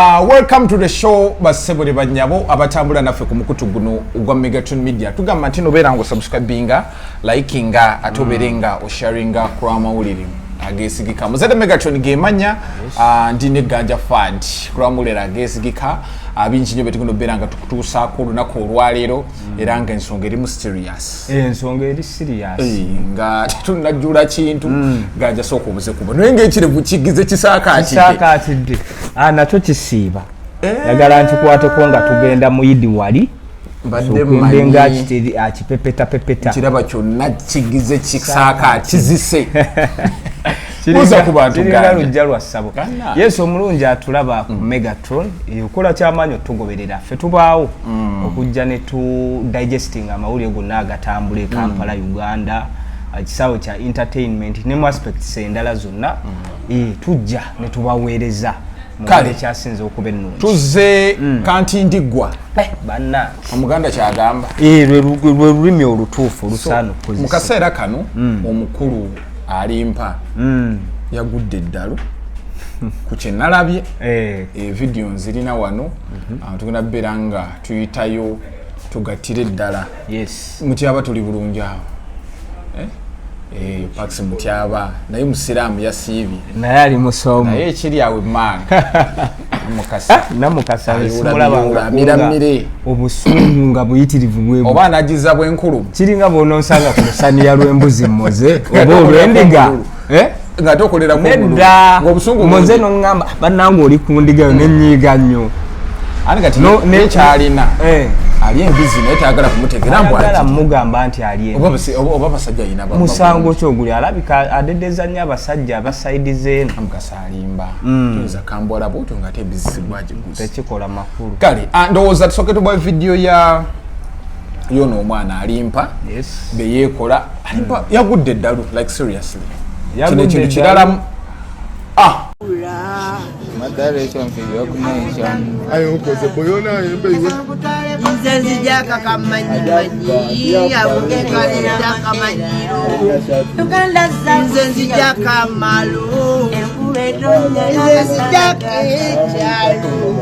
Welcome to the show basebole banyabo abatambula naffe ku mukutu guno ogwa Megatron Media. Tugamba nti nobeera ngo subscribinga, likinga, atoberenga, osharinga kwa mawulire agesigika. Muzade Megatron gemanya ndine ganja fund kwa mulera agesigika abinjinyo betikuno beranga tukutusa ko lunako olwalero era nga ensonga eri mysterious. Ensonga eri serious. Nga tunajula kintu ganja soko buze kubo. Nenge ekirevu kigize kisaka atidde. Nacho kisiba. Yagala nti kwate ko nga tugenda mu Idi wali. Badde mbenga kitiri akipepeta. Kiraba kyonna kigize kisaka kizise. Kuza kubantu galo jalwa sabo. Yesu omulungi atulaba ku Megatron ekola kyamanyo tugoberera ffe tubaawo okujja ne tu digesting amawulire gonna agatambula Kampala Uganda kisawo kya entertainment ne mu aspects endala zonna tujja ne tubaweereza kale kyasinze okuba ennungi tuze kanti ndigwa banna omuganda kyagamba lwe lulimi olutuufu olusaana okukozesa mu kaseera kano omukulu Alimpa Agudde Edaalu ku kyenalabye video nzirina wano tugenda beranga tuyitayo tugatire ddala mutyaba tuli bulungi awo Pax mutyaba naye musiraamu yasiibye naye ali musomo naye ekiri awe manga namukasa simulaba miramire obusungu nga buyitirivu bwe oba nagiza bwenkulu kiringa bonosanga ku lusaniya lw'embuzi mmoze oba olw'endiga nga tokolera ng'obusungu mmoze n'oŋŋamba bannange oli ku ndiga yo n'ennyiiga nnyo ani kati nekyalina ali embizi naye tayagala kumutegera mbwagala mugamba nti ali oba basajja yina musango kyoguli alabika adedeza nnyo abasajja abasaidize eno amukasa Alimba tuyinza kambwala bwotyo ng'ate embizi bwagigusa tekikola makulu kale ndowooza tusooke tubwa vidiyo ya yono omwana Alimpa beyeekola Alimpa Agudde Edaalu like seriously kino ekintu kirala Moderation for your connection. I hope the boyona Nzenzi jaka kamanyi abuge kalida kamanyi Nzenzi jaka malu Nzenzi jaka echalu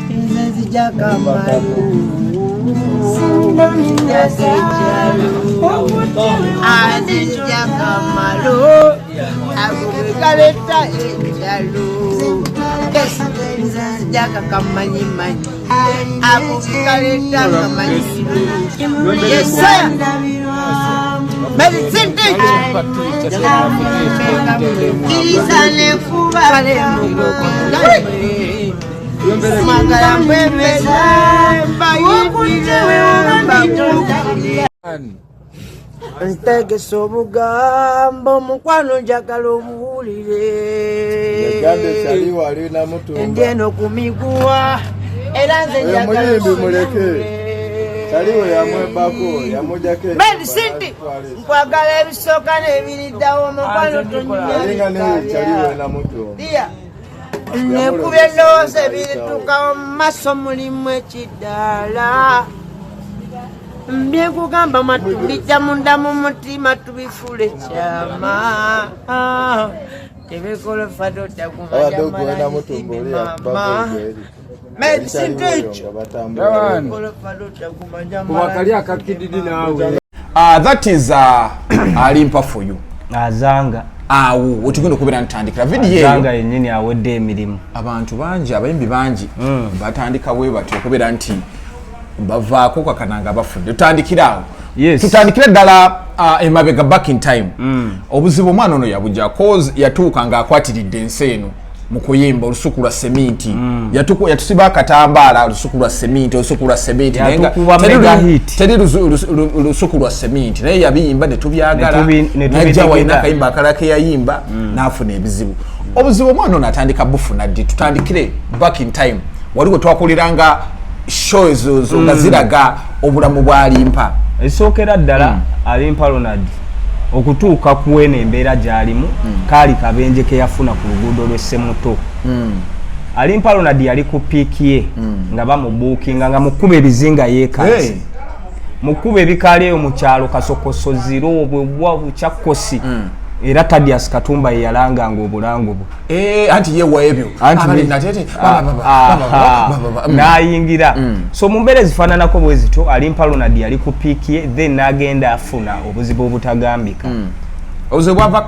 Nzenzi jaka malu Nzenzi jaka malu abuge kalida echalu Jaka kamanyi manyi abukaleta kamanyi yes sir medicine kisane kubale magara mbebeza bayitire ntegesa obugambo mukwano njagala obuwulire endyeno ku miguwa era nze njagala medicine nkwagala ebisooka n'ebiriddawo mukwano tonyumya nekubya endowooza ebirituukawo mu maaso mulimu ekiddaala byekugamba matubijja munda mu mutima tubifule kyama tebikola fado takumajamala medicine that is Alimpa for you azanga awo otugenda okubeera ntandikira video azanga yennyini awedde emirimu abantu bangi abayimbi bangi batandika bwe batyo okubeera nti bavaako kakananga bafudde tutandikirawo tutandikira ddala emabega back in time obuzibu omwana ono yabujja cause yatuuka ng'akwatiridde ensi eno mu kuyimba olusuku lwa seminti yatusiba akatambaala olusuku lwa seminti olusuku lwa seminti teri lusuku lwa seminti naye yabiyimba ne tubyagala najja walina akayimba akalala ke yayimba n'afuna ebizibu obuzibu omwana ono atandika bufuna ddi tutandikire back in time waliwo twakoleranga shows nga ziraga obulamu bwa Alimpa esookera ddala Alimpa Ronald okutuuka kuwena embeera gy'alimu kaali kabenje ke yafuna ku luguudo lw'Essemuto Alimpa Ronald yali ku piiki ye nga bamubuukinga nga mukuba ebizinga yeekaasi mukuba ebikaali eyo mu kyalo Kasokoso ziro obwebwa bukyakosi era Tadias Katumba yalanganga obulango bwo anti yewa ebyo anti natete nayingira so mumbere zifananako bwezito Alimpa Ronald yali ku piiki then nagenda afuna obuzibu obutagambika obuzibu bwava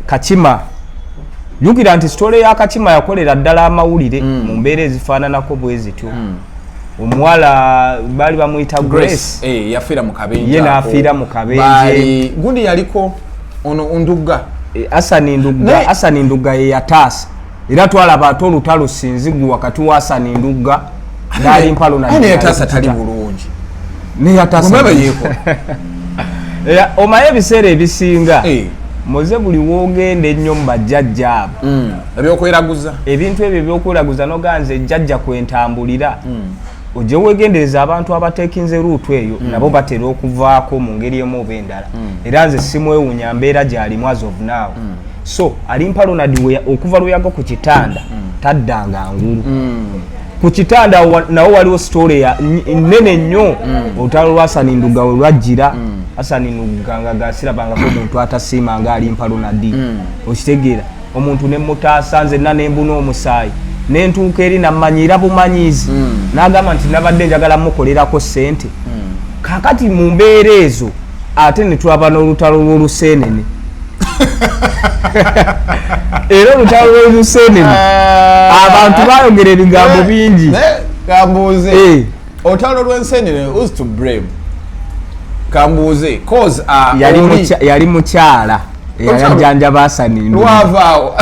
Kachima yukira anti story ya Kachima yakolera ddala amawulire mumbere zifananako bwezito omuwala bali bamuyita Grace yafira mu kabenje ye nafira mu kabenje gundi yaliko ono Ndugga Asani Ndugga ye yatasa era twalaba ato olutalo sinzigu wakati wa Asani Ndugga n'Alimpa Ronald ne yatasa tali bulungi ne yatasa mumebe yeko omaye ebiseera ebisinga moze buli wogende nnyo mu bajjajja ebyokweraguza ebintu ebyo ebyokweraguza noganze ejjajja kwentambulira ojje wegendereza abantu abatekinze ruutu eyo nabo batera okuvaako mu ngeri emu oba endala era nze simwewuunya mbeera gy'alimu as of now so Alimpa Ronald okuva lweyaga ku kitanda taddanga ngulu ku kitanda nawo waliwo story nene nnyo olutalo lwa Asani Ndugga we lwajjira Asani Ndugga nga gasirabangako omuntu atasiima nga Alimpa Ronald okitegeera omuntu ne mutaasa nze nembuna omusaayi nentuuka eri namanyira bumanyizi n'agamba nti nabadde njagala mukolerako ssente kakati mu mbeera ezo ate ne tulaba n'olutalo lw'olusenene era olutalo lw'olusenene abantu bayogera ebigambo bingi kambuuze olutalo lw'ensenene who's to blame kambuuze cause yali mukyala eyajjanjaba Asani lwavaawo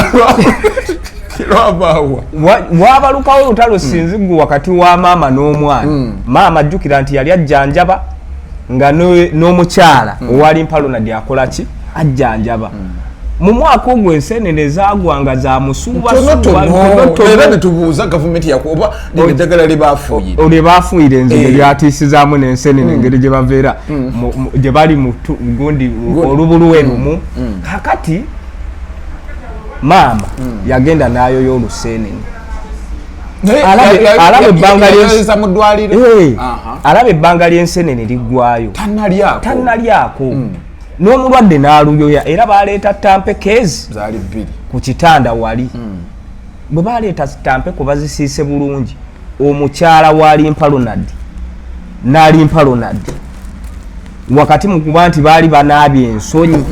wabalukawo olutalo sinzigu wakati wa maama n'omwana maama ajjukira nti yali ajjanjaba nga n'omukyala owa Alimpa Ronald akolaki ajjanjaba mu mwaka ogwo ensenene zaagwanga za musuubaera netubuuza gavumenti yakuba eddagala lye baafuuyire enzige lyatiisizaamu n'ensenene engeri gye baveera gye bali mu gundi olubuluwe lumu kakati maama yagenda nayoyo olusenene alaba ebbanga ly'ensenene liggwayo tannalyako n'omulwadde n'aluyoya era baleeta tampekezi ku kitanda wali bwe baleeta tampeko bazisiise bulungi omukyala wa Alimpa Ronald n'Alimpa Ronald wakati mu kuba nti baali banaabye ensonyi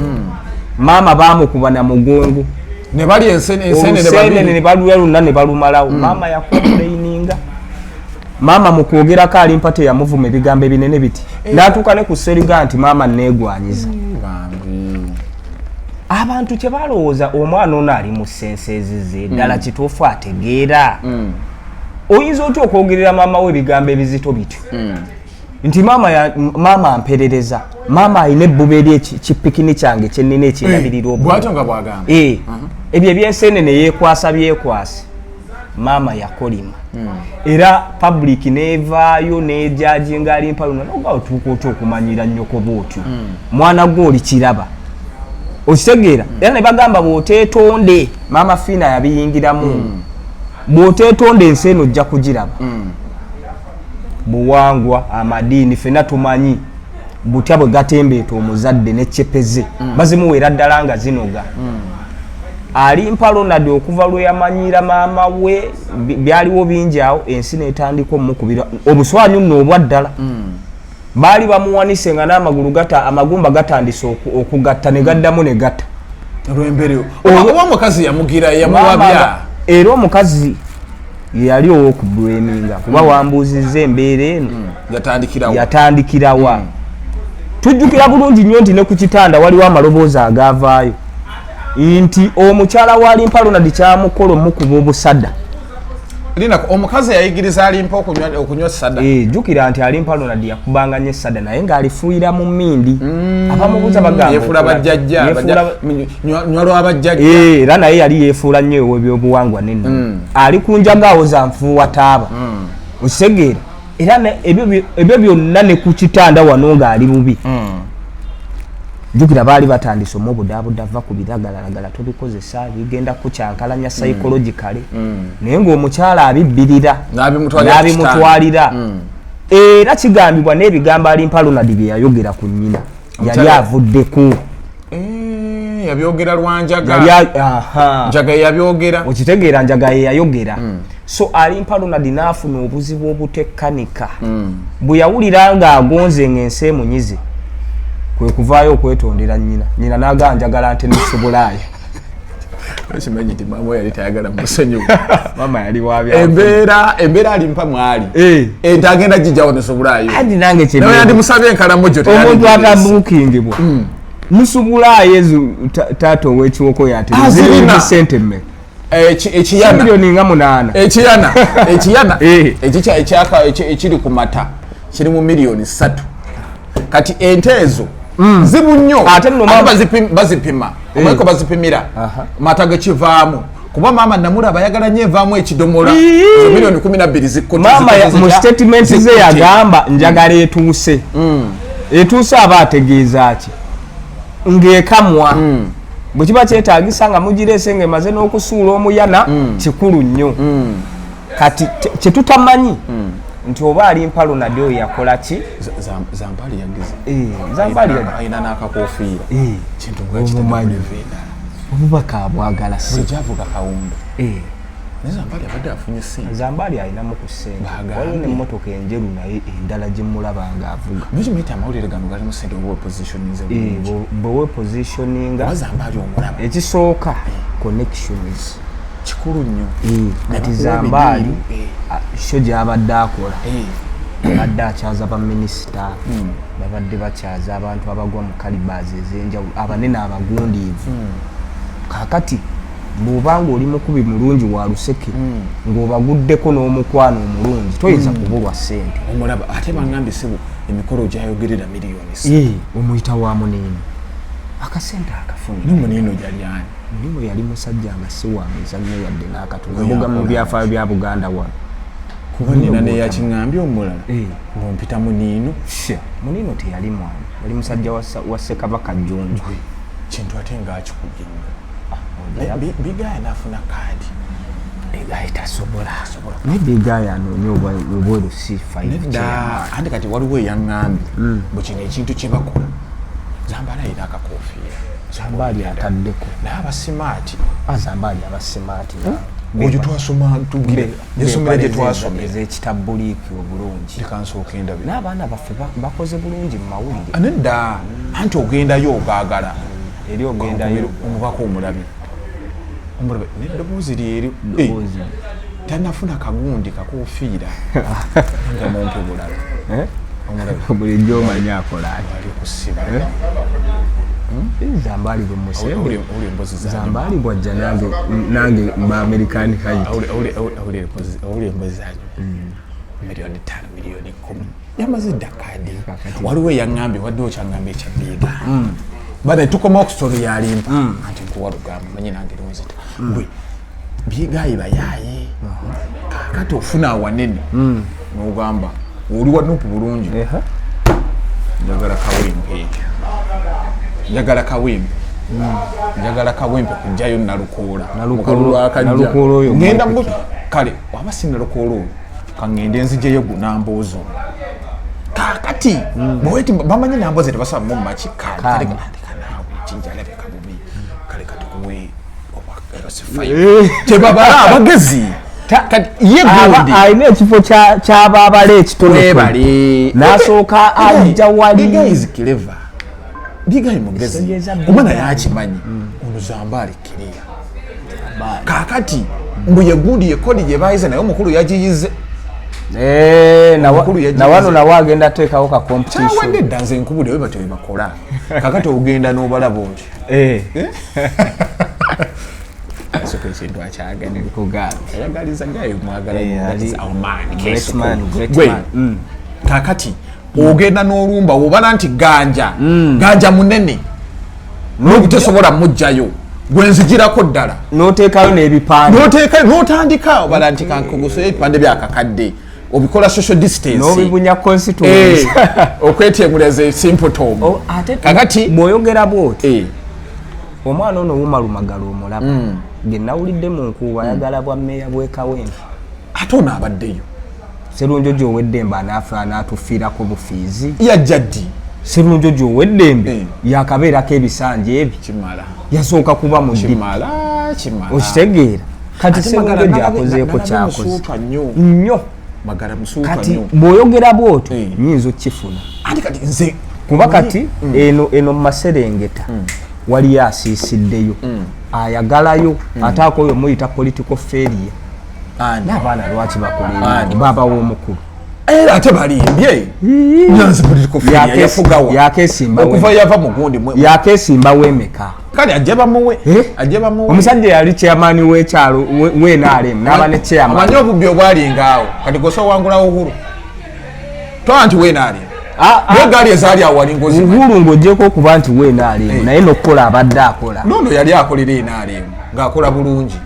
maama baamukuba na mugongo ne bali ensenene ne baluluna ne balumalawo maama yakomplaininga maama mu kwogerako Alimpa teyamuvuma ebigambo ebinene biti n'atuuka ne ku seriga nti maama neegwanyiza abantu kye balowooza omwana ono ali mu sense ezize ddala kituufu ategeera oyinza otya okwogerera maama we ebigambo ebizito bityo nti maama amperereza maama alina ebbuba eri ekipikini kyange kyennina ekyerabirira ebyo ebyensenene yeekwasa byekwase maama yakolima era public neevaayo nejajinga Alimpa Ronald oba otuuka otya okumanyira nnyoko bwotyo mwana gwe oli kiraba okitegeera era ne bagamba bw'oteetonde maama Fiina yabiyingiramu bw'oteetonde ensi eno ojja kugiraba buwangwa amadiini fena tumanyi butya bwe gatembeeta omuzadde n'ekyepeze bazimuweera ddala nga zinoga Alimpa Ronald okuva lwe yamanyira maama we byaliwo bingi awo ensi n'etandika omukubira obuswanyu nno obwa ddala baali bamuwanise nga n'amagulu amagumba gatandise okugatta ne gaddamu ne gatta olw'embeera oba omukazi yamugira yamuwabya era omukazi yali ow'okubleminga kuba wambuuzizza embeera eno yatandikirawa tujjukira bulungi nnyo nti ne ku kitanda waliwo amaloboozi agaavaayo nti omukyala wa Alimpa Ronald kyamukola omukuba obusada omukazi yayigiriza Alimpa okunywa sada jjukira nti Alimpa Ronald yakubanga nnyo essada naye ng'alifuuyira mu mmindi abamubuuza bagamba nywa lwabajjajja era naye yali yeefuula nnyo ew'ebyobuwangwa nenno ali ku njagaawo za nfuuwa taaba okitegeera era ebyo byonna ne ku kitanda wano ng'ali bubi jjukira baali batandise omubudaabuda va ku biragalalagala tobikozesa bigenda kukyankalanya psychologically naye ng'omukyala abibbirira n'abimutwalira era kigambibwa n'ebigambo Alimpa Ronald bye yayogera ku nnyina yali avuddeko yabyogera Lwanjaga Njaga yabyogera okitegeera Njaga yayogera so Alimpa Ronald n'afuna obuzibu obutekkanika bwe yawulira nga agonze ng'ensi emunyize kwe kuvaayo okwetondera nnyina n'agamba njagala nte nesobolayo Okimanyi nti maama yali tayagala musonyiwa. Maama yali wabya. Embeera Alimpa mwali. Ente agenda jijjawo nesobulayo. Andi nange kye. Naye yandi musabye enkalamu gyo tayali. Omuntu atabuukingibwa. Musubulayo ezo taata ow'ekiwoko yate. Azirina sente mme. Ekiyana. Milioni nga 8. Ekiyana. Ekyaka ekiri ku mata kiri mu milioni 3. Kati ente ezo zibu nnyo ate nno bazipima omweko bazipimira mata gakivaamu kuba maama namulaba ayagala nnyo evaamu ekidomola zo milioni 12 zikkote maama mu statement ze yagamba njagala etuuse etuuse aba ategeeza ki ng'ekamwa bwe kiba kyetaagisa nga mugireese ng'emaze n'okusuula omuyana kikulu nnyo kati kye tutamanyi nti oba Alimpa Ronald oyo yakola ki Zampali yagize Zampali ayina n'akakofiira kintu omumanyi obubaka abwagala si javuga kawundo Zampali abadde afunye ssente Zampali ayinamu ku ssente waliwo n'emmotoka enjeru naye endala gye mulaba ng'avuga muyita amawulire gano gali mu ssente oba wepositioninze bwe wepositioninga Zampali omulaba ekisooka connections kikulu nnyo kati Zampali sho gy'abadde akola abadde akyaza baminisita babadde bakyaza abantu abagwa mu kalibaazi ez'enjawulo abanene abagundiivu kaakati bw'obanga oli mukubi mulungi wa luseke ng'obaguddeko n'omukwano omulungi toyinza kubulwa ssente omulaba ate bangambye sibu emikolo gyayogerera miliyoni omuyita wa Muniino akasente akafuna n'Omuniino gyali ani Muniino yali musajja nga si wa mizannyo yadde n'akatono embuga mu byafaayo bya Buganda wano kuba nina neyakiŋŋambye omulala ng'ompita Muniino Muniino teyali mwana yali musajja wa Ssekabaka Jjunju kintu ate ng'akikubye Bigaya n'afuna kaadi Bigaya tasobola naye Bigaya anoonya obweru si 5 andi kati waliwo eyaŋŋambye bwe kino ekintu kye bakola Zampali ayina akakofiira Zampali ataddeko naye abasimaati Zampali abasimaati oyo twasoma tugire yasomera gye twasomera ez'ekitabuliiki obulungi lekansooka endabira n'abaana baffe bakoze bulungi mu mawulire nedda anti ogendayo ogaagala eri ogendayo omubaka omulabi n'eddoboozi lyeri tanafuna kagundi kakofiira nga mumpe bulala bulijjo omanyi akolaki ali kusiba Zampali bwe musembe Zampali bwajja nange ba American kayita awuli embozi zanyu milioni 5 milioni 10 yamaze dda kaadi waliwo eyaŋŋambye waddewo kyaŋŋambye ekyabiiga bade tukoma ku story ya Alimpa anti nkuwa lugamba manyi nange lwozita bwe bigayi bayaye kakati ofuna awanene n'ogamba oli wanupu bulungi njagala kawempe kujjayo nalukoola oyo ngenda mu kale waba sinna lukoola oyo kangende nzijeyo gunamboozo kakati bweti bamanyi namboze tebasaba mu maki kale kinjala bekabubi kale katukuwe tebabala abagezi ayina ekifo ky'abaabala ekitone n'asooka ajja wali bigayi mugezi omwana yakimanyi ono Zampali kiriya kakati mbu yegundi yekodi gye bayize naye omukulu yagiyize nawano nawe agenda teekawo ka competition kyawadde edda nze nkubuli we batyo bebakola kakati ogenda n'obalaba oti soka ekintu akyagane ayagaliza gayo mwagala kakati ogenda n'olumba wobala nti ganja munene n'obutesobola mujjayo gwenzigirako ddala n'oteekayo n'ebipande n'otandika obala nti kankugusoyo ebipande byakakadde obikola social distance n'obibunya constituency okwetyemuleza simple tom kakati bw'oyogera bw'oti omwana ono wumalumagala omulaba ge nawulidde mu nkuuba ayagala bwa mmeeya bw'e Kawempe ate ono abaddeyo Serunjo gy'owedde mba n'afa n'atufiirako bufiizi yajja ddi Sserunjojo weddembe yakabeerako ebisanja ebyo kimala yasooka kuba mu kimala okitegeera kati Sserunjojo akozeeko kyakoze nnyo magara musuuka kati nnyo bw'oyogera bw'otyo nnyinza okkifuna andi kati nze kuba kati eno mu Maserengeta waliyo asiisiddeyo ayagalayo ate ako oyo muyita political failure n'abaana lwaki bakolera baba w'omukulu era ate balimbye nyanzi political failure yafugawa yakeesimbawo yava mu gundi yakeesimbawo emeka kale ajeba muwe omusajja yali chairman w'ekyalo w'NRM n'aba ne chairman amanyi obubbi obwali ngaawo kati goso wangulawo Uhuru toa nti w'NRM n'egaali ezaali awali ngozi Uhuru ng'ogyeko okuba nti w'NRM naye n'okukola abadde akola nono yali akolera NRM ng'akola bulungi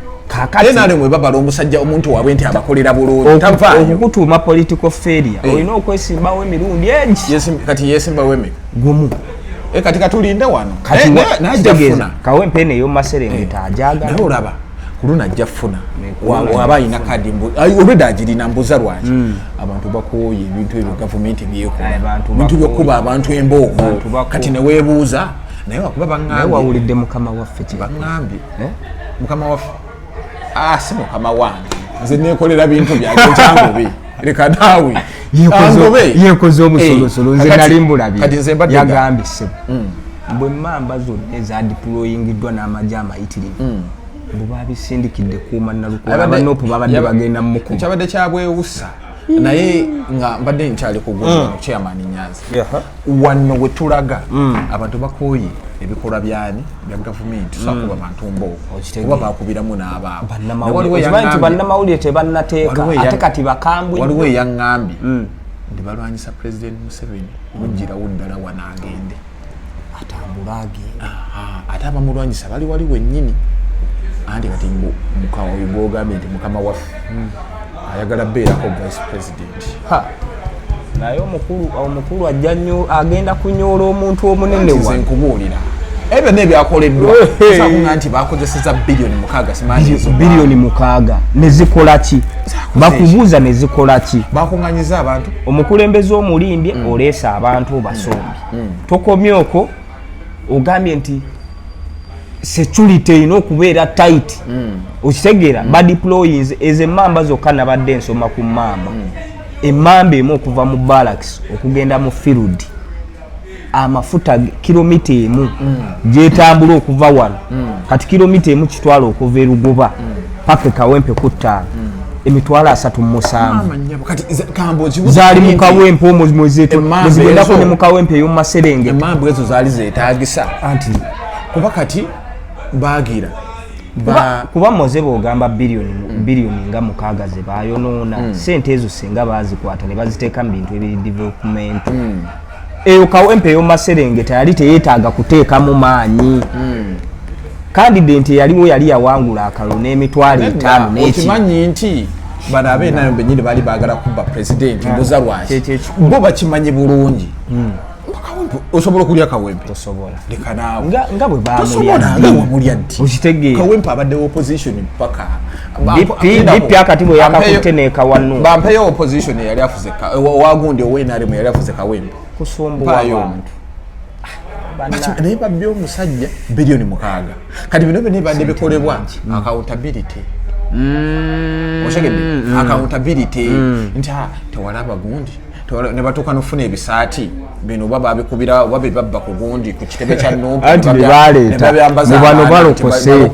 NRM webabala omusajja omuntu waabwe nti abakolera bulungi okukutuuma political failure olina okwesimbawo emirundi egi kati yeesimbawo emeka gumu kati katulinde wano najjafuna Kawempe eno ey'omumaserengeta ajagala naye olaba kuluna ajja funa waba ayina kadi olwedde agirina mbuza lwaki abantu bakooye ebintu ebyo gavumenti byekola bintu byokuba abantu embooko kati neweebuuza naye wakuba baŋŋambye wawulidde mukama waffe baŋŋambye mukama waffe si mukama wange nze neekolera bintu byange kyangobe leka naawe yekoze obusolosolo nze nali mbulabye yagambye ssebo bwe mmamba zonna ezadiployingiddwa n'amagye amayitirivu bwe babisindikidde kuuma nalukuba abanopu babadde bagenda mu mukuba kyabadde kyabwewusa naye nga mbadde nkyali kuguma chairman Nyanzi wano we tulaga abantu bakooye ebikolwa byani bya gavumenti sakuba abantu mbooko kuba bakubiramu n'abaabo bannamawulire tebannateeka ate kati bakambwe waliwo eyaŋŋambye ndi balwanyisa President Museveni mugirawo ddala wanaagende atambula agende ate abamulwanyisa bali waliwo ennyini andi kati mukawa wegogambye nti mukama waffe ayagala beerako vice president naye omukulu ajja agenda kunyoola omuntu omunene wa nkubuulira ebyo nebyakoleddwa sakunga nti bakozeseza biliyoni 6 simanyi ezo biliyoni 6 nezikola ki bakubuuza nezikola ki bakunganyiza abantu omukulembeze omulimbye oleesa abantu basombi tokomye okwo ogambye nti security erina okubeera tight okitegeera badeployings ezemmamba zokka nabadde ensoma ku mmamba emmamba emu okuva mu barracks okugenda mu field amafuta kilomita emu gyetambula okuva wano kati kilomita emu kitwala okuva erugoba paka Kawempe ku 5 emitwalo 37 zaali mu Kawempe omwezeeto nezigendako ne mu Kawempe ey'omu Maserengeta emmamba ezo zaali zeetaagisa anti kuba kati baagira kuba moze bogamba biliyoni nga 6 ze bayonoona sente ezo singa bazikwata ne baziteeka mu bintu ebiri development eyo Kawempe ey'omu Maserengeta yali teyeetaaga kuteekamu maanyi candidate yaliwo yali yawangula akalulu n'emitwalo 5 n'eki okimanyi nti bano ab'ennayo bennyini baali baagala kubba president mbuza lwaki bo bakimanyi bulungi osobola okulya Kawempe tosobola leka naawe nga bwe bamulya ddi okitegeera Kawempe abadde opposition mpaka DP akati bwe yakakutte neekawanu bampeyo opposition yali afuze wagundi ow'NRM yali afuze Kawempe kusumbuwa abantu naye babbi omusajja biliyoni 6 kati bino byonna bikolebwa accountability oshegedde accountability nti tewalaba gundi ne batuuka nofuna ebisaati bino baba babikubira babe babba ku gundi ku kitebe kya Nuupu anti baleeta bano balokose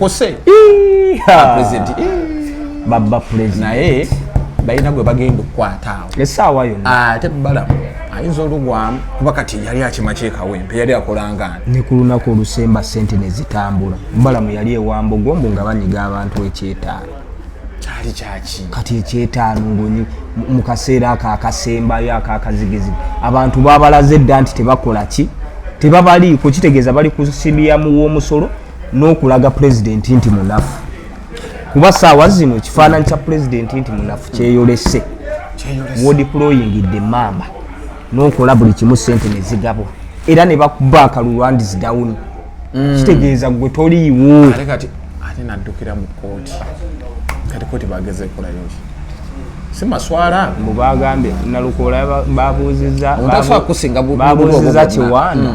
president baba president naye balina gwe bagenda okukwata awo essaawa yonna ate balamu ayinza olugwamu kuba kati yali akima Kawempe yali akolanga ne ku lunaku olusemba sente ne zitambula balamu yali ewambogombo nga banyiga abantu ekyetaano kyali kyaki kati ekyetaano ng'onyi mu kaseera ako akasembayo akakazigezi abantu babalaze dda nti tebakola ki tebabaliiko kitegeeza bali ku siriyamu w'omusolo n'okulaga pulezidenti nti munafu kuba saawa zino ekifaananyi kya pulezidenti nti munafu kyeyolese wodiployingidde emmamba n'okola buli kimu sente ne zigabwa era ne bakuba akalulu hands down kitegeeza gwe toliiwo ate naddukira mu kooti kati kooti bageze ekolayo simaswala mubagambe Nalukoola babuuziza ontaswa kusinga babuuziza Kiwaana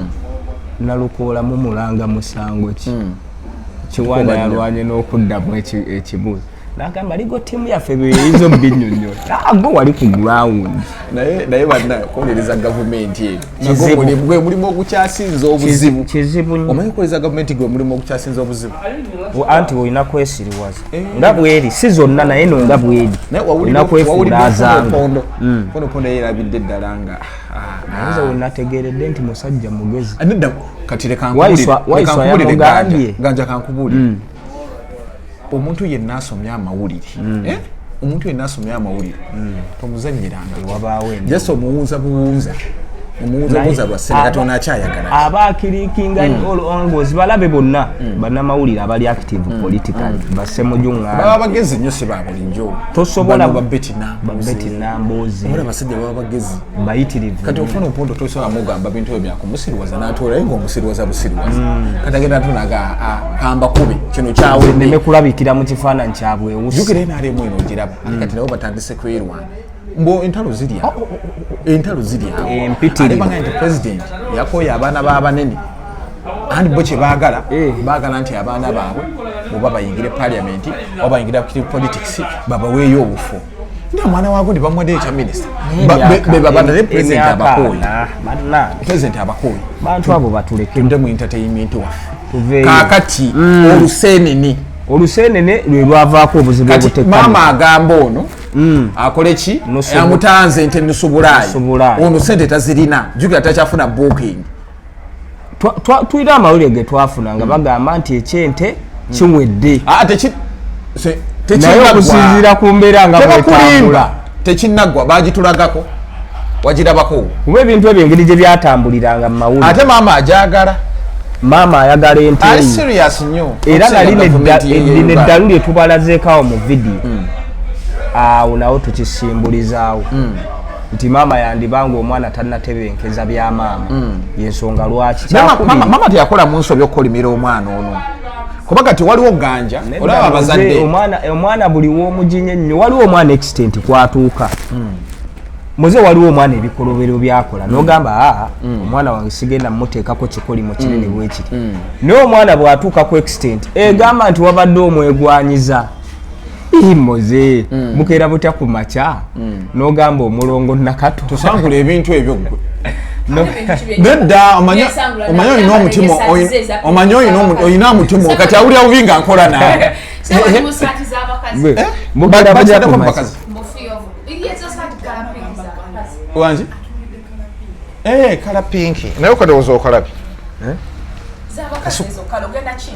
Nalukoola mumulanga musango ki Kiwaana yalwanye n'okuddamu ekibuuzo nagamba ligo tiimu yaffe beeyizo binyonyo nago wali ku ground naye banna kolereza gavumenti eyo gwe mulimu ogukyasinza obuzibu omanyi koleza gavumenti gwe mulimu ogukyasinza obuzibu anti olina kwesiriwaza nga bweri si zonna naye no nga bweri olina kwefuulaazanga pondo yerabidde eddala nga naye wenategeeredde nti musajja mugezi nedda kati ganja kankubuulire omuntu yenna asomya amawulire omuntu yenna asomya amawulire tomuzannyiranga wabaawo jasa omuwunza buwunza omuwunza lwa ssente katonda akyayagala abaakirikinga olongozi balabe bonna bannamawulire abali active political bassemujunga baba bagezi nnyo si babulijjo tosobola babeti namboozi ola basajja baba bagezi bayitirivu kati ofuna opunto tosobola mugamba bintu ebyo byakumusiriwaza n'atolayo ng'omusiriwaza busiriwaza kati agenda atonaga kamba kubi kino kyawe neme kulabikira mu kifaananyi kyabwewusi jukira enaalimu eno ogiraba kati nabo batandise kwirwana mbo entalo zirya empitirivu nti president yakoya abaana b'abanene andi bo kye baagala nti abaana baabwe oba bayingire parliament oba bayingire politics babaweeyo obufo ndi omwana waago ndi bamuwadde ekya minisita bebabadde president abakoyi bantu abo batuleke mu entertainment waffe kaakati olusenene lwe lwavaako obuzibu obutekka maama agamba ono akole ki amutanze nte nusubulayi ono sente tazirina jukira takyafuna booking tuyina amawulire ge twafuna nga bagamba nti ekyente kiwedde naye okusinziira ku mbeera nga bwetambula tekinnaggwa bagitulagako wagirabako kuba ebintu ebyo engeri gye byatambuliranga mu mawulire ate maama ajagala maama ayagala ente era nali neddalu lye tubalazeekawo mu vidiyo awo nawo tukisimbulizaawo nti maama yandibanga omwana tannatebenkeza bya maama yensonga lwaki maama teyakola mu nsobi okukolimira omwana ono kuba kati waliwo ganja olaba abazadde omwana buli w'omuginya ennyo waliwo omwana extent kwatuuka muze waliwo omwana ebikolobero byakola n'ogamba omwana wange sigenda mmuteekako kikolimo kinene bwekiri naye omwana bw'atuuka ku extent egamba nti wabadde omwegwanyiza imoze mukeera butya ku makya n'ogamba omulongo nakato tusangula ebintu ebyo gwe nedda omanyi olina omutima kati awulira bubi nga nkola naawe mugenda bajja ku makya wanji kala pinki naye okalowooza okalabye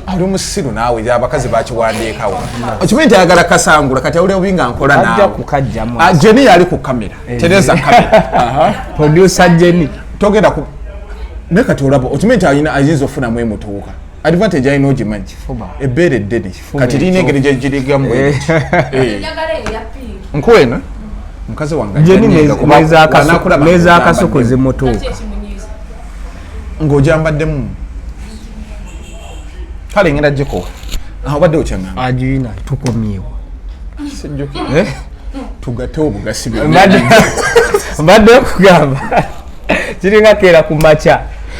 ali musiru naawe abakazi bakiwandiikawo okimanyi nti ayagala kasangula kati awulira bubi nga nkola naawe jeni yali ku kamera tereza kamera producer Jeni togenda ku naye kati olaba okimanyi nti ayinza okufunamu emutuuka advantage alina ogimanyi ebbeere eddene kati lina engeri gyegirigamu nkwena mukazi wange nezakasoko zimutuuka ng'ogyambaddemu kale ngenda gikowa obadde okyangamba agirina tukomyewo tugate obugasi mbadde okugamba kiringa keera ku makya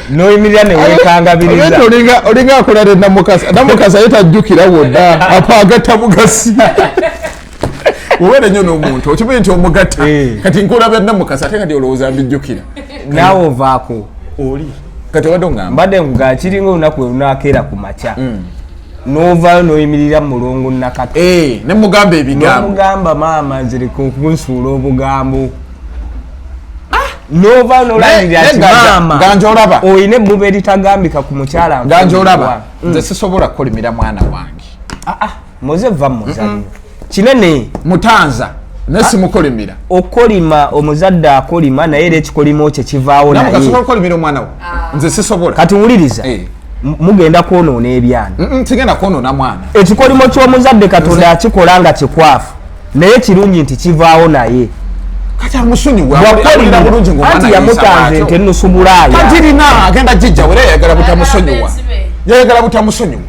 noyimirira newekangabiriza olinga akola ne namukasa ye tajjukira wonna apaagata mugasi obeera nnyo n'omuntu okimanyi nti omugatta kati nkulabya namukasa ate kati olowooza mbijjukira naawe ovaako oli kati obadde ogamba mbadde nkugamba kiringa olunaku olunakeera ku makya n'ovaayo n'oyimirira mu mulongo nakato ne mugamba ebigambo n'omugamba maama nzire kunsuula obugambo n'ovaayo n'olabirira ati maama ganja olaba oyina ebbuba eritagambika ku mukyala ganja olaba nze sisobola kukolimira mwana wange moze va muzanyo kinene mutanza nesimukolimira okolima omuzadde akolima naye era ekikolimo kye kivaawo naye namukasobola okukolimira omwana we nze sisobola kati wuliriza mugenda kwonoona ebyana sigenda kwonoona mwana ekikolimo ky'omuzadde katonda akikola nga kikwafu naye kirungi nti kivaawo naye kati amusonyiwa anti yamutanze nti enusubulaaya katirina agenda jijja wera yayagala butamusonyiwa yayagala butamusonyiwa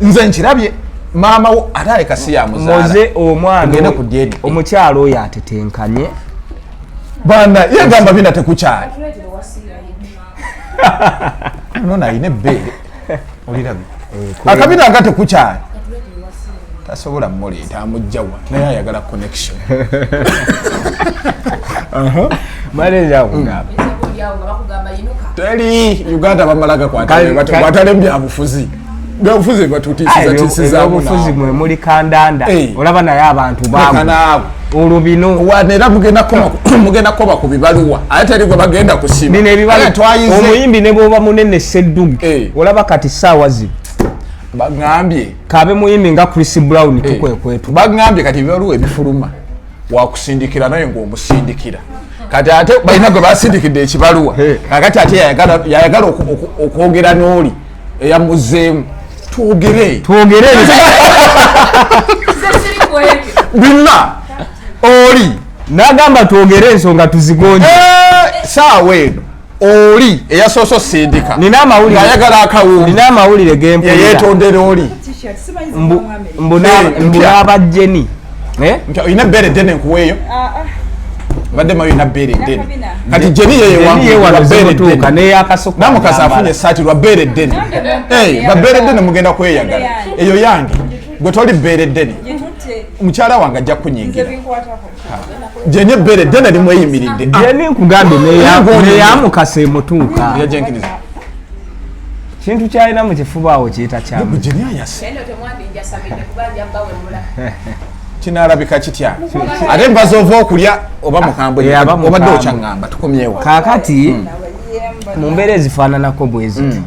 nze nkirabye maama wo atale kasi ya muzaala moze omwana agenda ku DNA omukyalo oyo atetenkanye bana yagamba bina tekukyali nona ayina ebbeere olirabi akabina nga tekukyali tasobola muleeta amujjawa naye ayagala connection maleja kugamba teri Uganda bamalaga kwatale byabufuzi byabufuzi batutiisiza obufuzi mwe muli kandanda olaba naye abantu baabo olubino wanera mugenda koba ku bibaluwa ate teri gwe bagenda kusima bino ebibaluwa omuyimbi ne bwoba munene seddugu olaba kati saawa zino bagambye kabe muyimbi nga Chris Brown tukwekwetu bagambye kati bibaluwa ebifuluma wakusindikira naye ng'omusindikira kati ate balina gwe basindikidde ekibaluwa kakati ate yayagala okwogera n'oli eyamuzeemu twogere bina oli nagamba twogere ensonga tuzigonje saawa eno oli eyasooso sindika nina ayagala akawungi nina amawulire gempulira yeyetondera oli mbuna abajjeni oyina bbeere ddene nkuweeyo badde mayo ina bbeere ddene kati jeni yeyewangulabbeerenamukasa afunye esaati lwa bbeere ddene babbeere ddene mugenda kweyagala eyo yange gwe toli bbeere ddene omukyala wange ajja kunyingira jeni ebbeere ddene limweyimiridde jeni nkugambye neyamukasa emutuuka kintu kyalina mu kifuba awo kiyita kyamu jeni ayase kinalabika kitya ate mbaza ova okulya oba mukambwe obadde okyaŋŋamba tukomyewa kaakati mu mbeera ezifaananako bweziti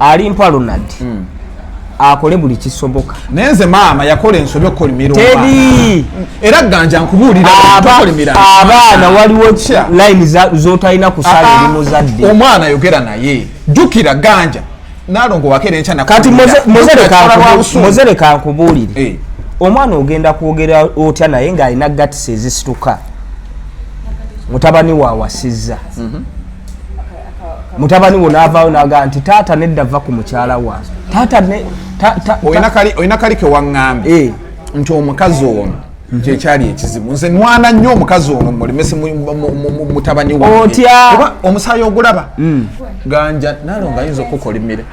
Alimpa Ronald akole buli kisoboka naye nze maama yakola ensobi okukolimira teri era ganja nkubuulira abaana waliwo layini zotalina kusala eri muzadde omwana ayogera naye jjukira ganja nalongo wakera enkyana kati mozereka nkubuulire omwana ogenda kwogera otya naye ng'alina gatisi ezisituka mutabani waawasizza mutabani wo naavaayo nagaa nti taata nedda va ku mukyala wa taata oyina kali ke waŋŋambye nti omukazi ono kyekyali ekizibu nze nwana nnyo omukazi ono mulemesi mutabani otya omusaayi ogulaba ganja nalonga ayinza okukolimira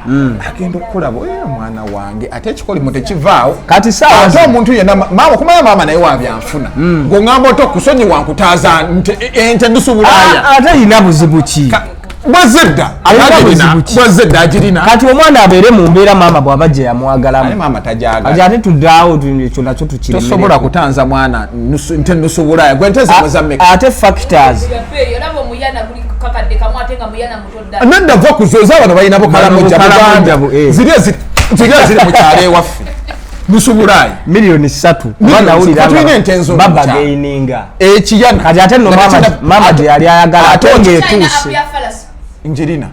agenda okukulaba omwana wange ate ekikolimo tekivaawo kati saawa ate omuntu yenna maama kumanya maama naye wabyanfuna ng'oŋŋamba oti okusonyi wankutaaza ente ndusubulaaya ate yina buzibu ki bwezedda agirina kati omwana abeere mu mbeera maama bw'aba gye yamwagalamu maama tajagala ate tuddaawo ekyo nakyo tukiremere tosobola kutanza mwana nte nusubulaaya gwe nteze mwezammeka ate factors nedda va kuzoza abano balinabo kalamujja ziri mu kyalo ewaffe nusubulaaya miliyoni 3 tulina entenzo baba geininga ekiyana kati ate no maama gye yali ayagala ate ng'etuuse njirina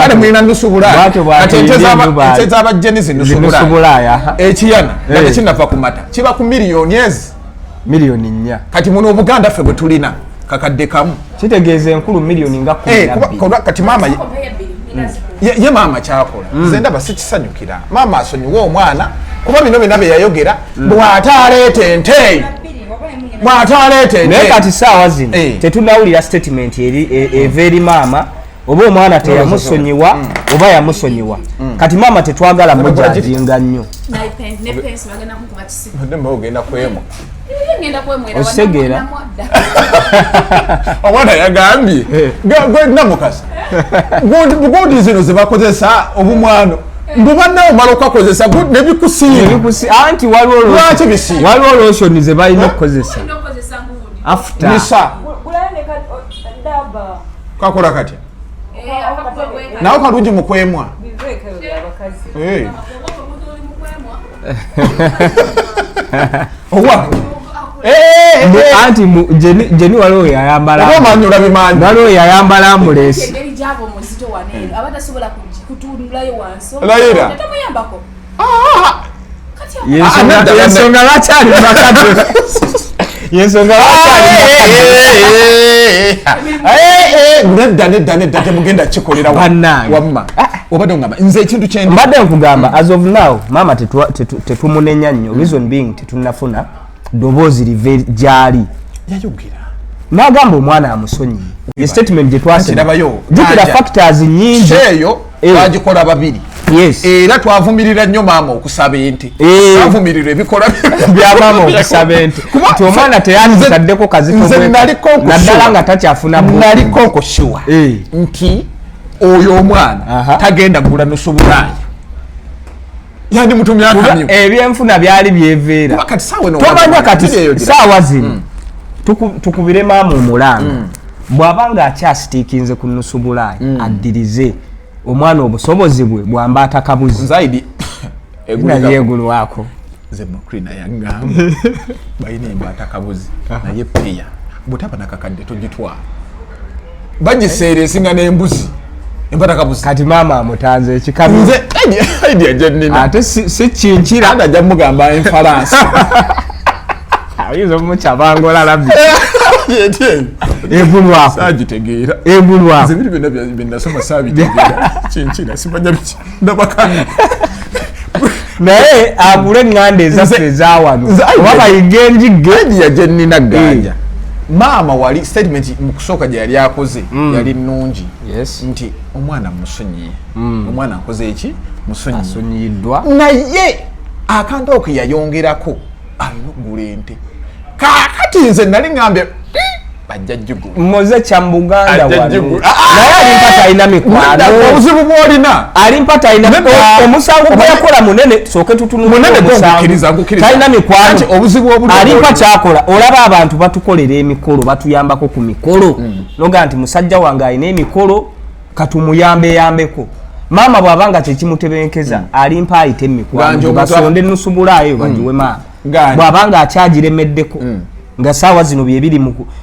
ate mulina nusubulaaya kati ente z'abajjeni zinusubulaaya ekiyana ate kinava ku mata kiba ku miliyoni miliyoni 4 kati muno obuganda ffe bwe tulina kakadde kamu kitegeeza enkulu miliyoni nga 12 kati maama ye maama kyakola nze ndaba sikisanyukira maama asonyiwa omwana kuba bino bina bye yayogera bw'ataleeta ente naye kati saawa zino tetunawulira statement eva eri maama oba omwana teyamusonyiwa oba yamusonyiwa kati maama tetwagala mujajinga nnyo ogenda kwemu osegera omwana yagambye gwe namukasa gundi zino zebakozesa obumwano mbubannawo omala okakozesa nebikusiiba anti waliwo loshoni zebalina okukozesa nisa kakola katya nawe kalungi mukwemwa anti jeni waliwo yayambala ambulensi yensonga lwakyali makadde yensonga nedda temugenda kikolera wamma obadde ngamba nze ekintu kyendi mbadde nkugamba as of now maama tetumunenya nnyo reason being tetunafuna ddoboozi live gyali yayogera n'agamba omwana amusonyiye ye statement gye twasirabayo jukira factors nyingi eyo bagikola babiri era twavumirira nnyo maama okusaba ente twavumirira ebikola bya maama okusaba ente nti omwana teyanditaddeko kazitonaddala nga takyafuna naliko nkoshuwa nti oyo omwana tagenda gula nusubulaaya yandi mutumyakanyo ebyenfuna byali byeveera tomanya kati saawa zino tukubire maama omulanga bw'abanga akyasitiikinze ku nusubulaaya addirize omwana obusobozi bwe bwamba atakabuzi zaidi egulwako ze makrina yangamba bayina emba atakabuzi naye peya butaba nakakadde togitwala bagiseera esinga n'embuzi embatakabuzi kati maama amutanze ekikabi nze idea jennina ate si kinkira ajja mugamba enfalansi ayinza omukyabangola labbi egulwako sagitegeera egulwako nze biri byonna byennasoma saabitegeera kinkira simanya biki ndabakami naye agula eŋŋanda ezaffe ezawano oba bayiga enjigge idea jennina ganja maama wali statement mu kusooka gye yali akoze yali nnungi nti omwana musonyiye omwana akoze eki musonyiyiddwa naye akantu ako ke yayongerako alina okugula ente kakati nze nali ngambye bajja jjugu moze kya mu Buganda wano naye Alimpa talina mikwano obuzibu bw'olina Alimpa talina omusango gwe yakola munene sooke tutunulire omusango talina mikwano Alimpa kyakola olaba abantu batukolera emikolo batuyambako ku mikolo noga nti musajja wange alina emikolo katumuyambeyambeko maama bw'abanga kyekimutebenkeza Alimpa ayite emikwano basonde nusubulaayo bagiwe maama bw'abanga akyagiremeddeko nga saawa zino byebiri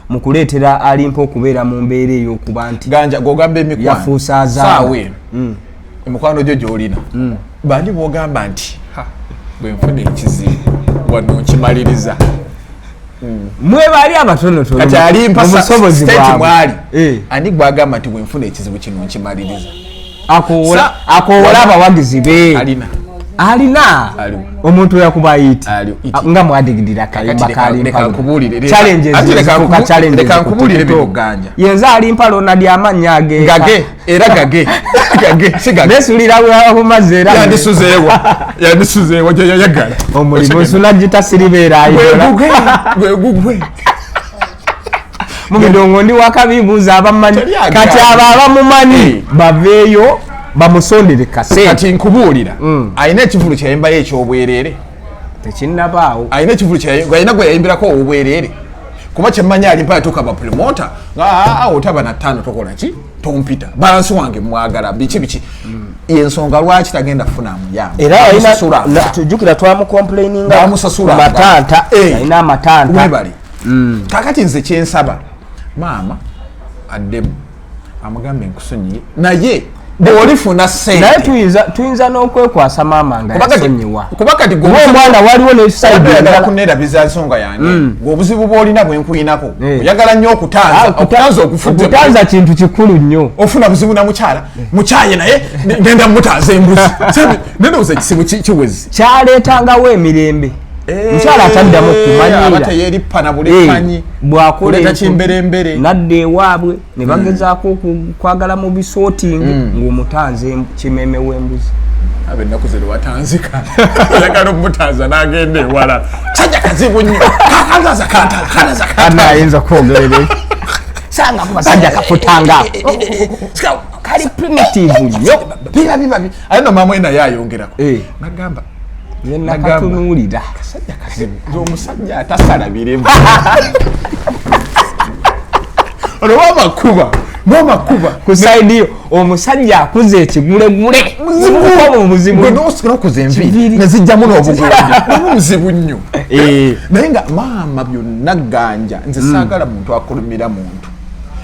mu kuleetera Alimpa okubeera mu mbeera ey'okuba nti ganja gogamba emikwano yafuusa azaawe emikwano gyo gy'olina bandi bw'ogamba nti bwe nfuna ekizibu wano nkimaliriza mwebali abatonotono kati Alimpa obusobozi bwabwe ani gwagamba nti bwe nfuna ekizibu kino nkimaliriza akoowola abawagizi be alina omuntu yakuba yiti nga mwadigidira kayimba kalimpa ganja yenza Alimpa Ronald amanya age gage era gage nesulira abumaze era yandisuzeewa yayagala omulimu sulagita siribeera ayola gwe mumidongo ndi wakabibuza abamanyi kati abamumanyi baveeyo bamusondere kasente kati nkubuulira alina ekivulu kyayimbayo ekyobwerere tekinnabaawo alina ekivulu kyayimba alina gwe yayimbirako obwerere kuba kyemmanya Alimpa yatuuka ba promota otaba na ttaano tokola ki tompita balansi wange mwagala biki yensonga lwaki tagenda kufuna amuyamba era tujjukira twamucomplaininga matanta alina amatanta webali kakati nze kyensaba maama addemu amugambe nkusonyiye naye bw'olifuna ssente naye tuyinza n'okwekwasa maama nga yasonyiwa kuba kati omwana waliwo nesaidagala kuneerabiza nsonga yange ng'obuzibu bw'olina bwe nkuyinako oyagala nnyo okutanza okutanza kintu kikulu nnyo ofuna buzibu na mukyaye naye ngenda mutaaza embuzi nedowooza ekisibu kiwezi kyaleetangawo emirembe mukyala ataddamu kumanyira bwakola kimberembere nadda ewaabwe ne bagezaako kwagala mu bisootingi ng'omutanze kimeme w'embuzi abe ennaku ze lwatanzika oyagala omutaaza n'agenda ewala sajja kazibu nnyo kakanzaza kantala ayinza kwogerera sanga ku basajja kafutanga kali primitive nnyo bibabi aye no maama naye ayongerako nagamba nakatunuulira kasajja kazibu omusajja atasala biremu olwo wamakuba ku saidi yo omusajja akuze ekigulegule muzibunokuza envi nezijjamu n'obugulanja muzibu nnyo naye nga maama byonna ganja nze saagala muntu akulumira muntu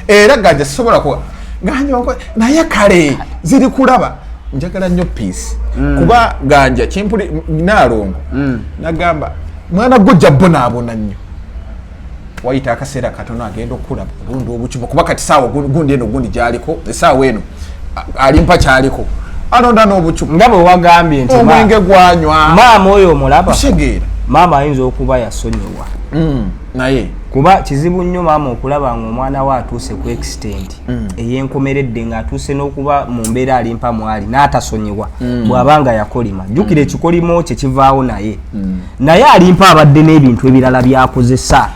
era ganja sisobola kuba ganja naye kale ziri kulaba njagala nnyo peace kuba ganja kimpuli naalongo nagamba mwana gujja bonaabona nnyo wayita akaseera katono agenda okulaba obundi obukibo kuba kati saawa gundi eno gundi gyaliko esaawa eno Alimpa kyaliko alonda n'obukibo nga bwe wagambye nti omwenge gwanywa maama oyo omulaba kusegeera maama ayinza okuba yasonyiwa naye kuba kizibu nnyo maama okulaba ng'omwana we atuuse ku extent ey'enkomeredde ng'atuuse n'okuba mu mbeera Alimpa mwali n'atasonyiwa bw'abanga yakolima jjukira ekikolimo kye kivaawo naye Alimpa abadde n'ebintu ebirala byakozesa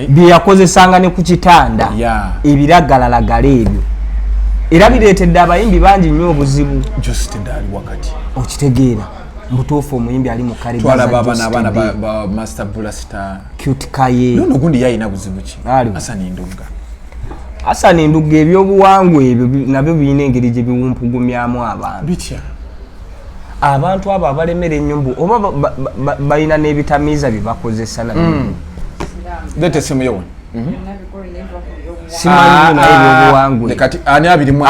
bye yakozesanga ne ku kitanda ebiragalalagala ebyo era bireetedde abayimbi bangi nnyo obuzibu okitegeera mbutuufu omuyimbi ali mu kale twalaba abaana ba Master Blaster cute kaye no gundi yayina buzibu ki Hasani Ndugga ebyobuwangwa ebyo nabyo birina engeri gye biwumpugumyamu abantu bitya abantu abo abalemera ennyumbu oba balina n'ebitamiiza bye bakozesa nabyo lete simu yo simanyi naye ebyobuwangwa kati ani abirimu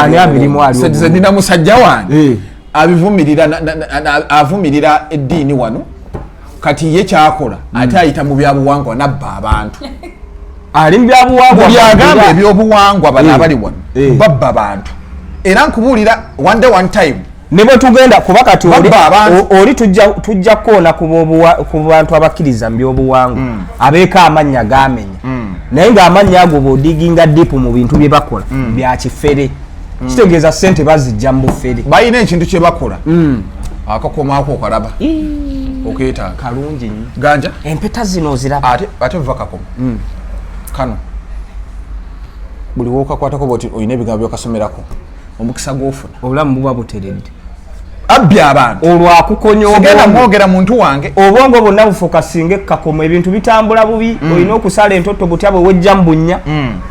ali nina musajja wange avumirira eddiini wano kati ye kyakola ate ayita mu byabuwangwa nabba abantu ali mu byabuwangwa byagamba ebyobuwangwa bano abali wano babba abantu era nkubuulira one time ne bwe tugenda kuba kati oli tujja kukoona ku bantu abakkiriza mu byobuwangwa abeeka amannya gaamenya naye ng'amannya ago bw'odiginga dipu mu bintu bye bakola bya kifere kitegeeza ssente bazijja mu bufere balina ekintu kye bakola akakomaako okalaba okeetaaga kalungi nnyo ganja empeta zino oziraba ate vuva kakoma kano buli wookakwatako bwoti olina ebigambo byokasomerako omukisa gw'ofuna obulamu buba buteredde abbya abantu olwakukonya ogenda mwogera muntu wange obwongo bwonna bufokasinga ekkakomo ebintu bitambula bubi olina okusala entoto butya bwe wejja mu bunnya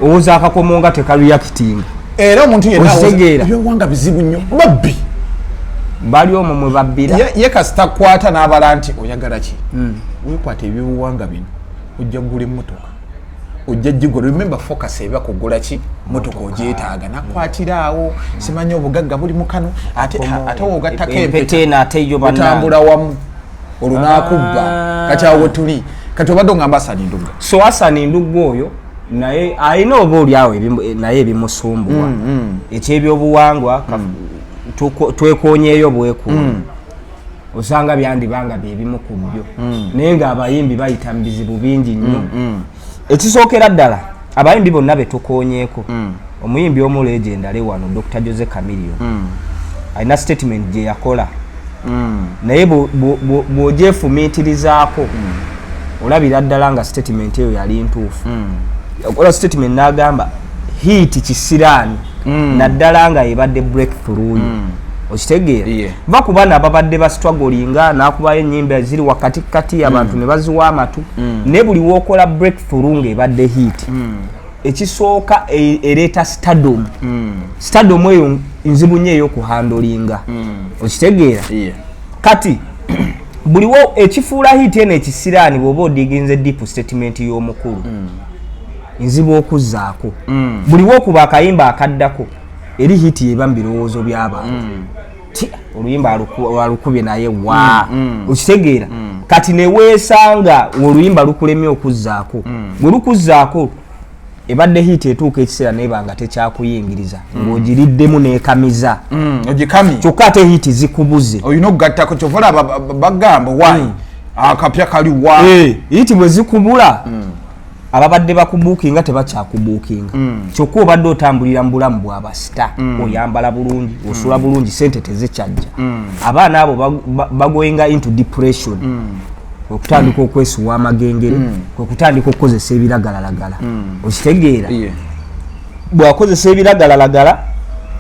owooza akakomo nga tekaluyakitinga era omuntu yenna ebyowanga bizibu nnyo babbi bali omwo mwe babbira ye kasita kwata n'abala nti oyagala ki weekwata ebyobuwanga bino ojja kugula emmotoka ojja gigula remember focus eba kugula ki motoka ogyetaaga nakwatira awo simanyi obugagga buli mukano ate wogattako empete n'ate yo batambula wamu olunakubba kati awo tuli kati obadde ongamba Hasani Ndugga so Hasani Ndugga oyo naye ayina oba oli awo naye ebimusumbuwa ekyebyobuwangwa twekoonyeeyo bwekuuma osanga byandibanga byebimu ku byo naye ng'abayimbi bayita mu bizibu bingi nnyo ekisookera ddala abayimbi bonna betukoonyeeko omuyimbi omu legendale wano Dr. Jose Chameleon alina statement gye yakola naye bw'ogyefumiitirizaako olabira ddala nga statement eyo yali ntuufu yakola statement n'agamba hit kisiraani naddala nga ebadde breakthrough okitegeera bakuba nababadde bastrugglinga nakubayo ennyimba ziri wakatikati abantu ne baziwa amatu ne buli wookola breakthrough ng'ebadde hit ekisooka ereeta stardom eyo nzibu nnyo ey'okuhandolinga okitegeera kati buliwo ekifuula hit eno ekisiraani bw'oba odiginze deep statement y'omukulu nzibu okuzzaako buliwo okuba akayimba akaddako eri hit yeba mu birowoozo by'abantu oluyimba alukubye naye wa okitegeera kati neweesanga oluyimba lukulemye okuzzaako bwe lukuzzaako ebadde hit etuuka ekiseera nebanga tekyakuyingiriza ng'ogiriddemu n'ekamiza ogikami kyokka ate hit zikubuze olina okugattako kyovola bagamba wayi akapya kali wa hit bwe zikubula ababadde bakubuukinga tebakyakubuukinga kyokka obadde otambulira mu bulamu bw'abasita oyambala bulungi osula bulungi sente tezikyajja abaana abo bagoyinga into depression okutandika okwesuwa amagengere okutandika okukozesa ebiragalalagala okitegeera bw'akozesa ebiragalalagala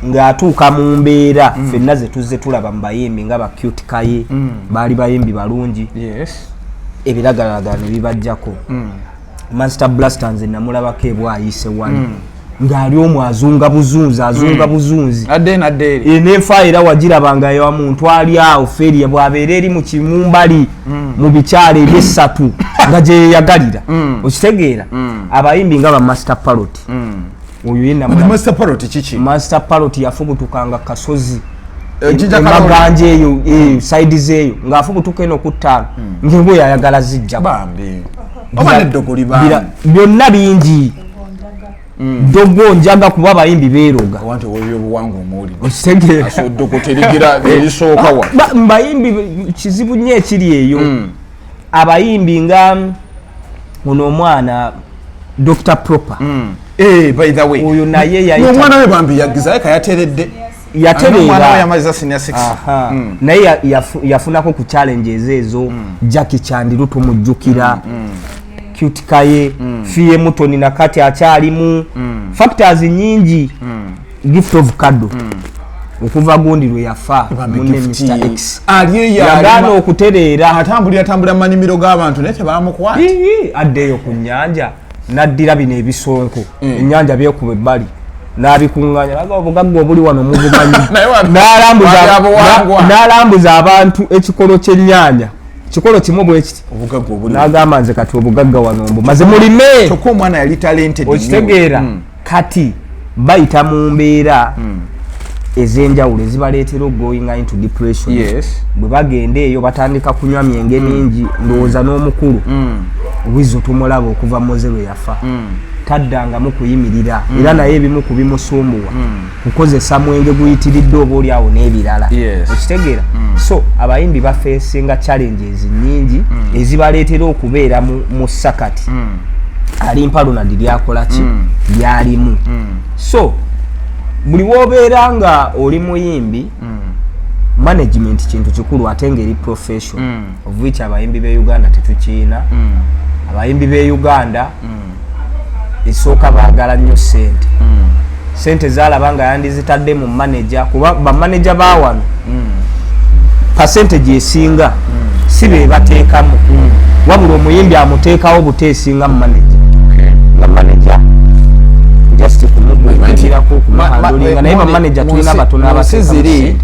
ng'atuuka mu mbeera ffenna ze tuzze tulaba mu bayimbi nga ba cute kaye baali bayimbi balungi ebiragalalagala ne bibajjako Master Blaster nze namulabako ebwayise wali ng'ali omwo azunga buzunzi adde n'enfa era wagirabanga ya muntu ali awo feeriya bw'abeera eri mu kimumbali mu bikyalo eby'essatu nga gye yeyagalira okitegeera abayimbi nga ba Master Parrot oyo yenna Master Parrot kiki Master Parrot yafubutukanga kasozi emaganja eyo sides eyo ng'afubutuka eno ku ttaano ng'engo yayagala zijja bambi Obane dogoli ba. Byonna bingi. Dogo njaga kuba bayimbi beeroga. Wanti obyo buwangu omuli. Osegera. Aso dogo terigira erisooka wa. Bayimbi kizibu nnyo ekiri eyo. Abayimbi nga ono omwana Dr. Proper. By the way. Oyo naye yayita. Omwana we bambi yagiza eka yateredde. Yatereera. Omwana we yamaza senior 6. Naye yafunako ku challenges ezo. Jackie Chandiru tumujjukira. Cute Kaye, Fiye Mutoni na kati akyalimu. Factors nyingi. Gift of Kado. Okuva gundi lwe yafa munne Mr X. Yagana okutereera. Atambulira manimiro g'abantu naye tebamukwata. Addeyo ku nnyanja naddira bino ebisonko. Ennyanja byekuba ebbali. N'abikunganya laga obugagga obuli wano mubumanyi. N'alambuza abantu ekikolo ky'ennyanja. Chikolo kimu bwe kiti obugagga obuli n'agamba nze kati obugagga wano mbu maze mulime kyokka omwana yali talented okitegeera kati bayita mu mbeera ez'enjawulo ezibaleetera going into depression. Bwe bagenda eyo batandika kunywa myenge mingi ndowooza n'omukulu wizo tumulaba okuva moze lwe yafa taddangamu kuyimirira era naye ebimu ku bimusumbuwa kukozesa mwenge guyitiridde oba oli awo n'ebirala okitegeera. So abayimbi bafeesinga challenges nyingi ezibaleetera okubeera mu sakati. Alimpa Ronald lyakola ki lyalimu. So buli wobeera nga oli muyimbi management kintu kikulu ate ngeri profession of which abayimbi be Uganda tetukiina. Abayimbi be Uganda esooka baagala nnyo sente. Sente zaalabanga yandizitadde mu manager kuba bamanager baawano percentage esinga si be bateekamu wabula omuyimbi amuteekawo buteesinga mu manager. Nga manager just kumugulirako kumuhandulinga naye bamanager tulina batono abasiziri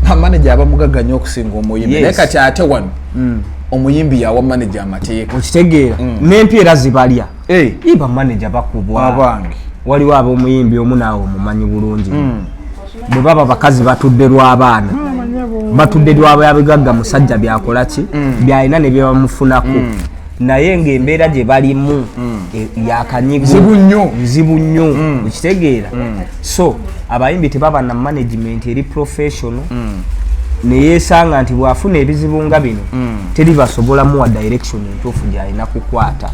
bamanager abamugaganya okusinga omuyimbi naye kati ate wano omuyimbi yawa manager amateeka okitegeera n'empya era zibalya iba manager bakubwa abange waliwo ab'omuyimbi omu naawe omumanyi bulungi bwe baba bakazi batudde lw'abaana batudde lw'ababigagga musajja byakola ki byalina ne byebamufunako naye ng'embeera gye balimu yakanyigo nzibu nnyo okitegeera. So abayimbi tebaba na management eri professional neyeesanga nti bw'afuna ebizibu nga bino teri basobola muwa direction entuufu gy'alina kukwata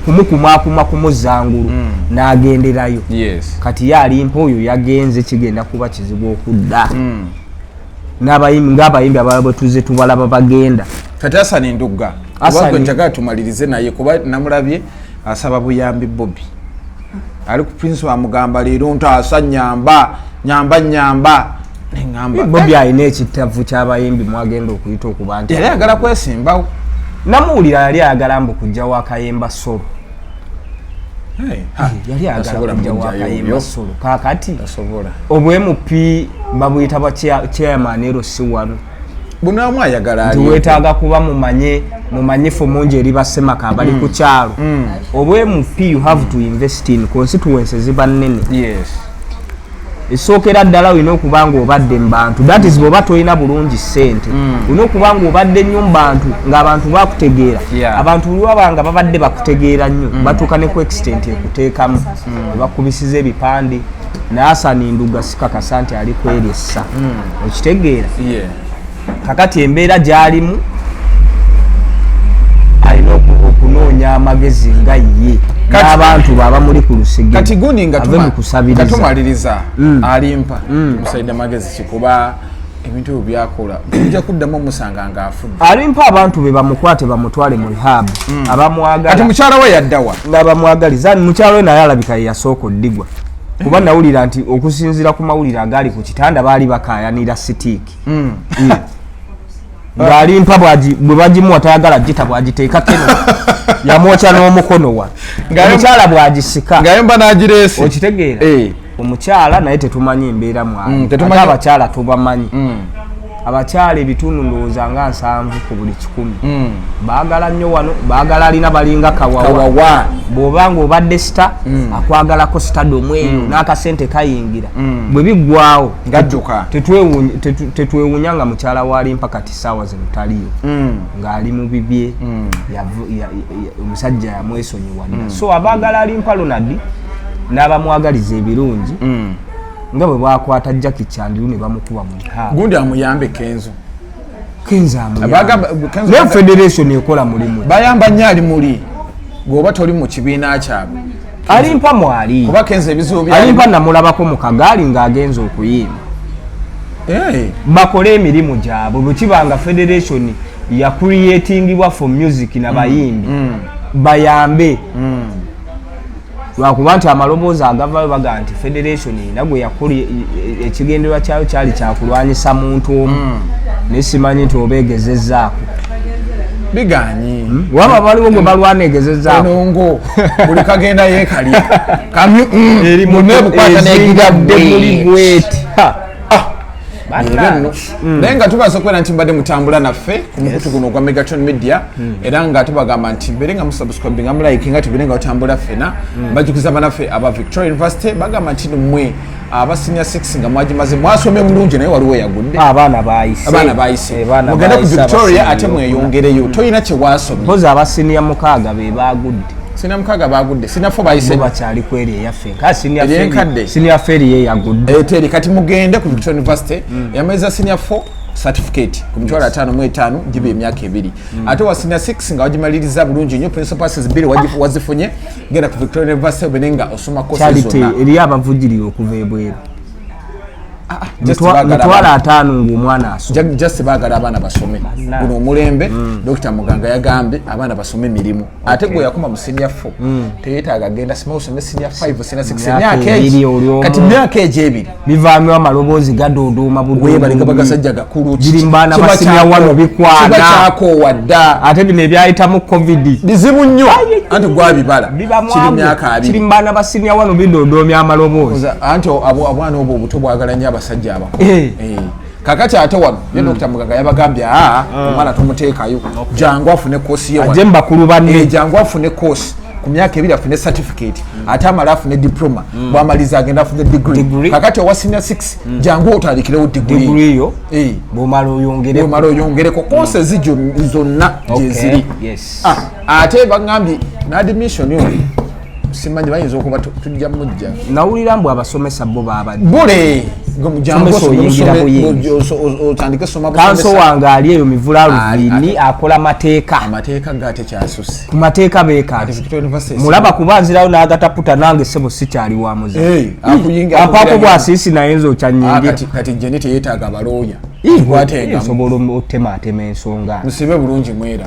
kumukumakuma kumuzangulu n'agenderayo. Kati ye Alimpa oyo yagenze kigenda kuba kizibu okudda n'abayimbi ng'abayimbi abalala bwe tuzze tubalaba bagenda. Kati Asani Ndugga wabwe njagala tumalirize naye kuba namulabye asaba buyambi Bobby ali ku Prince amugamba leero ntaasa nyamba nengamba Bobby alina ekitavu ky'abayimbi mwagenda okuyita okuba nti yali ayagala kwesimbawo. Namuwulira yali ayagala mbu kujja wa Kayemba solo. Yali ayagala kujja wa Kayemba solo kakati asobola obwMP babuyita ba chairman erosi wano bunamu ayagala ali tuwetaaga kuba mumanyifu mungi eri basemaka abali ku kyalo. obwMP you have to invest in constituencies ziba nnene. Esookera ddala olina okuba nga obadde mu bantu that is bw'oba tolina bulungi ssente olina okuba nga obadde nnyo mu bantu ng'abantu bakutegeera. Abantu lwabanga babadde bakutegeera nnyo batuuka ne ku extent ekuteekamu bakubisiza ebipande naye Asani Ndugga sikakasa nti ali kweresa okitegeera. Kakati embeera gy'alimu alina okunoonya amagezi nga ye n'abantu baba muri ku lusege kati gundi nga tumaliriza Alimpa musaide magezi kikuba ebintu byakola bijja kuddamu musanga nga afudde. Alimpa abantu be bamukwate bamutwale mu rehab abamwagala kati mukyala we yaddawa n'abamwagaliza mukyala we naye alabika yasooka oddigwa kuba nawulira nti okusinziira ku mawulire agali ku kitanda baali bakayanira sitiiki. Alimpa bwe bagimuwa tayagala gita bwagiteeka keno yamwokya n'omukono wa omukyala bwagisika ngayemba n'agireese okitegeera. Omukyala naye tetumanyi embeera mwali abakyala tubamanyi abakyala ebitundu ndowooza nga 7 ku buli 100 baagala nnyo wano baagala alina balinga kawawa bw'oba ng'obadde sita akwagalako sitadom eyo n'akasente kayingira bwe biggwawo gadduka tetwewuunya nga mukyala wa Alimpa kati ssaawa zino taliyo ng'ali mu bibye omusajja yamwesonyiwa dda so abaagala Alimpa Ronald n'abamwagaliza ebirungi nga bwe bakwata Jackie Chandiru ne bamukuba mu ntaawo gundi amuyambe Kenzo ne federation ekola mulimu bayamba nnyo ali muli gwoba toli mu kibiina kyabwe Alimpa mwali kuba Kenzo ebizibu byali Alimpa namulabako mu kagaali ng'agenza okuyimba bakole emirimu gyabwe bwe kibanga federation ya creatingibwa for music n'abayimbi bayambe lwakuba nti amaloboozi agavayo baga nti federation nagwe yakuli ekigendererwa kyayo kyali kyakulwanyisa muntu omu nesimanyi nti obeegezezzaako biganyi waba baliwo gwe balwanegezezzaako enongo buli kagenda yeekalya kamyu munebukwata negidde muli bweti naye nga tubaza okubeera nti mbadde mutambula naffe ku mukutu guno ogwa Megatron Media era nga tubagamba nti mbere nga musubscribe nga mulike nga tubere nga otambula ffena bajukiza banaffe aba Victoria University bagamba nti mmwe aba senior 6 nga mwagimaze mwasomye bulungi naye waliwo yagudde abaana bayise mugende ku Victoria ate mweyongereyo toyina kye wasomye boza aba senior 6 be bagudde senior 6 bagudde senior 4 bayise bakyali kweri eyaffe nka senior feri ye yagudde teri kati mugende ku Victoria University yamaliza senior 4 certificate ku mitwalo 5 gibe emyaka 2 ate wa senior 6 nga wagimaliriza bulungi nnyo principal passes 2 wazifunye genda ku Victoria University benenga osoma courses zonna eri abavugirira okuva ebweru mitwalo 5 ng'omwana asoma just bagala abaana basome guno omulembe Dr. Muganga yagambye abaana basome emirimu ate gwe yakoma mu senior 4 teyeetaaga genda sima osome senior 5 senior 6 emyaka egyo kati emyaka egyo ebiri bivaamu amaloboozi gadodooma webalinga bagasajja gakulu kirimbaana basenior 1 bikwana kiba kyakoowa dda ate bino ebyayitamu covid bizibu nnyo anti gwabibala kiri myaka abiri kirimbaana basenior 1 bidodoomya amaloboozi anti obwana obwo obuto bwagala nnyo abasajja abakulu kakati ate wano ye Dr. Muganga yabagambye omwana tumuteekayo jangu afune kosi ye aje mbakulu banne jangu afune kosi ku myaka 2 afune certificate ate amala afune diploma bwamaliza agenda afune degree kakati owa senior 6 jangu otalikirewo degree yo bwomala oyongereko kosi ezijo zonna gyeziri ate bagambye na admission yo simanyi bayinza okuba tujja mujja nawulira mbu abasomesa bo babadde bule otandike soma kanso wange ali eyo mivulaluviini akola amateeka gate kyasusse ku mateeka beekati mulaba kubanzirayo n'agataputa nange sebo sikyali wa muze apaako bwasiisi nayenza okyanyingira kati jeni teyeetaaga abalooya osobola otemaatema ensonga musibe bulungi mwera